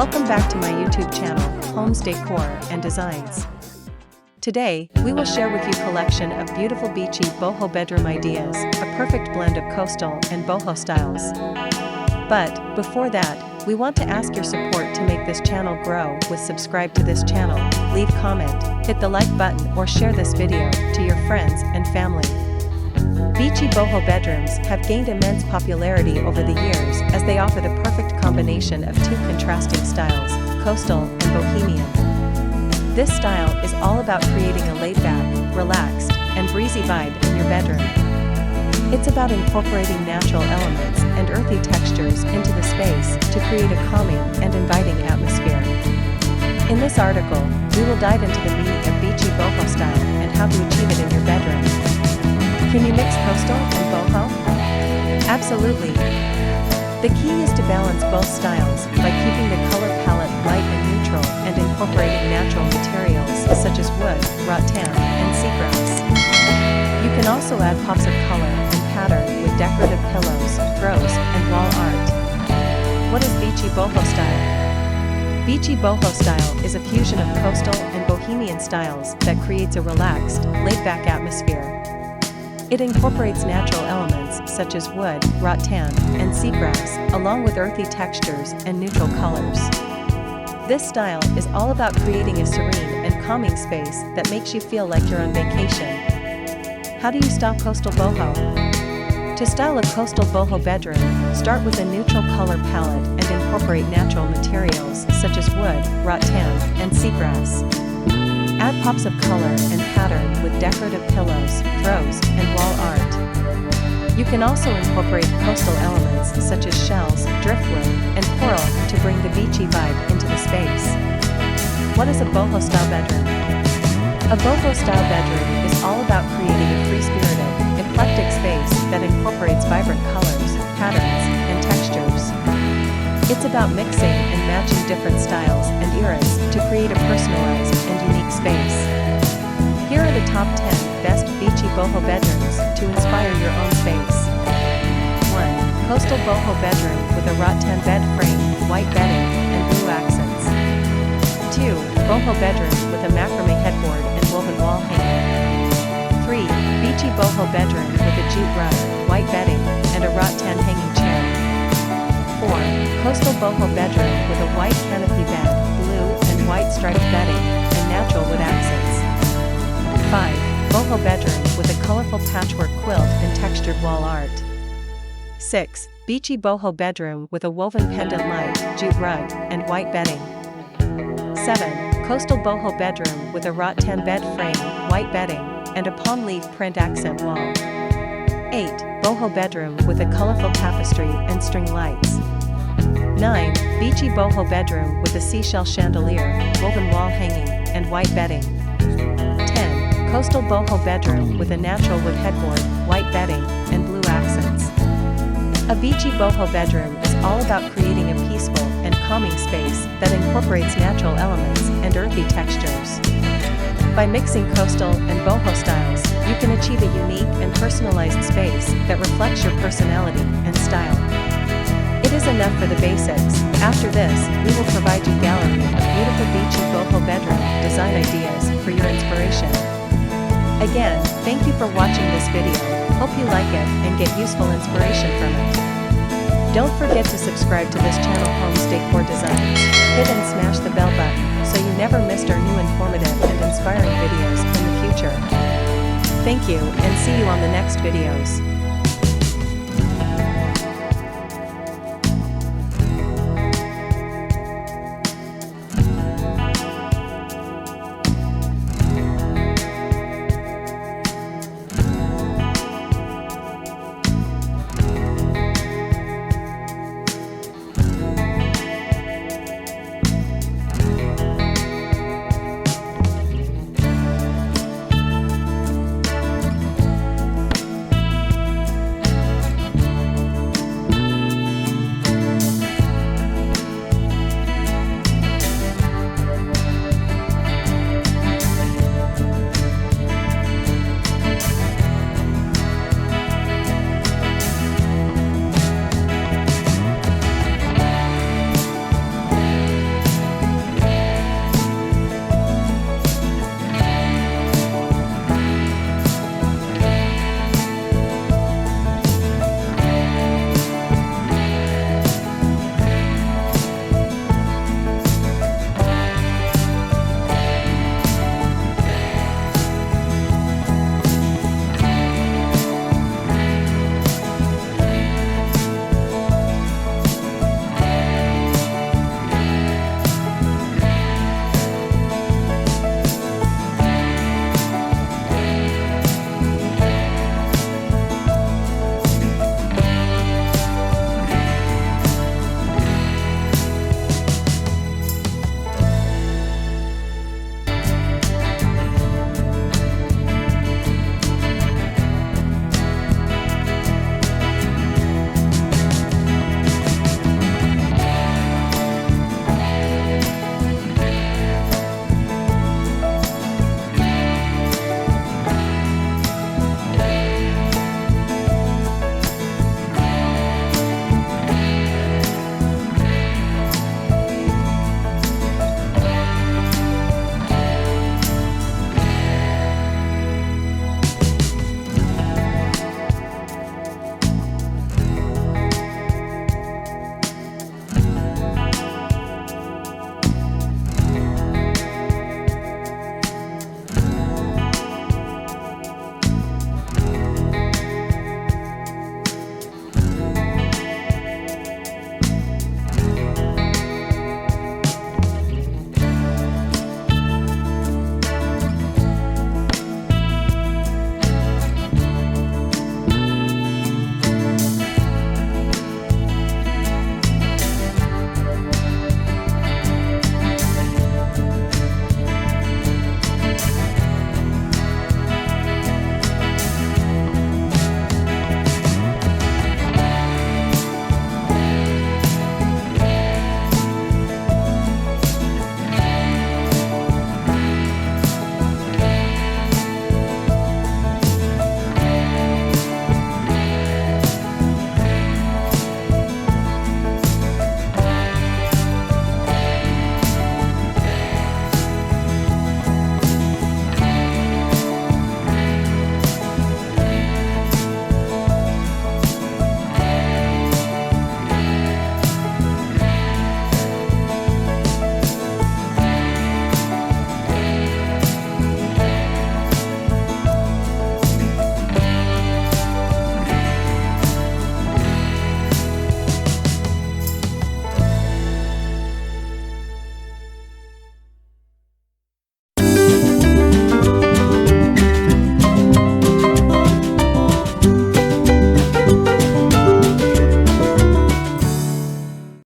Welcome back to my YouTube channel, Homes Decor and Designs. Today, we will share with you a collection of beautiful beachy boho bedroom ideas, a perfect blend of coastal and boho styles. But, before that, we want to ask your support to make this channel grow with subscribe to this channel, leave comment, hit the like button or share this video to your friends and family. Beachy boho bedrooms have gained immense popularity over the years as they offer the perfect combination of two contrasting styles, coastal and bohemian. This style is all about creating a laid-back, relaxed, and breezy vibe in your bedroom. It's about incorporating natural elements and earthy textures into the space to create a calming and inviting atmosphere. In this article, we will dive into the meaning of beachy boho style and how to achieve it in your bedroom. Can you mix coastal and boho? Absolutely. The key is to balance both styles by keeping the color palette light and neutral and incorporating natural materials such as wood, rattan, and seagrass. You can also add pops of color and pattern with decorative pillows, throws, and wall art. What is beachy boho style? Beachy boho style is a fusion of coastal and bohemian styles that creates a relaxed, laid-back atmosphere. It incorporates natural elements such as wood, rattan, and seagrass, along with earthy textures and neutral colors. This style is all about creating a serene and calming space that makes you feel like you're on vacation. How do you style coastal boho? To style a coastal boho bedroom, start with a neutral color palette and incorporate natural materials such as wood, rattan, and seagrass. Add pops of color and pattern with decorative pillows, throws, and wall art. You can also incorporate coastal elements such as shells, driftwood, and coral to bring the beachy vibe into the space. What is a boho style bedroom? A boho style bedroom is all about creating a free-spirited, eclectic space that incorporates vibrant colors, patterns, and textures. It's about mixing and matching different styles and eras to create a personalized and unique space. Here are the top 10 best beachy boho bedrooms to inspire your own space. 1. Coastal boho bedroom with a rattan bed frame, white bedding, and blue accents. 2. Boho bedroom with a macrame headboard and woven wall hanging. 3. Beachy boho bedroom with a jute rug, white bedding, and a rattan hanging chair. 4. Coastal boho bedroom with a white canopy bed, blue and white striped bedding, and natural wood accents. 5. Boho bedroom with a colorful patchwork quilt and textured wall art. 6. Beachy boho bedroom with a woven pendant light, jute rug, and white bedding. 7. Coastal boho bedroom with a rattan bed frame, white bedding, and a palm leaf print accent wall. 8. Boho bedroom with a colorful tapestry and string lights. 9. Beachy boho bedroom with a seashell chandelier, woven wall hanging, and white bedding. 10. Coastal boho bedroom with a natural wood headboard, white bedding, and blue accents. A beachy boho bedroom is all about creating a peaceful and calming space that incorporates natural elements and earthy textures. By mixing coastal and boho styles, you can achieve a unique and personalized space that reflects your personality and style. It is enough for the basics. After this, we will provide you a gallery of beautiful beachy boho bedroom design ideas for your inspiration. Again, thank you for watching this video. Hope you like it and get useful inspiration from it. Don't forget to subscribe to this channel, Homes Decor Designs. Hit and smash the bell button so you never missed our new informative and inspiring videos in the future. Thank you and see you on the next videos.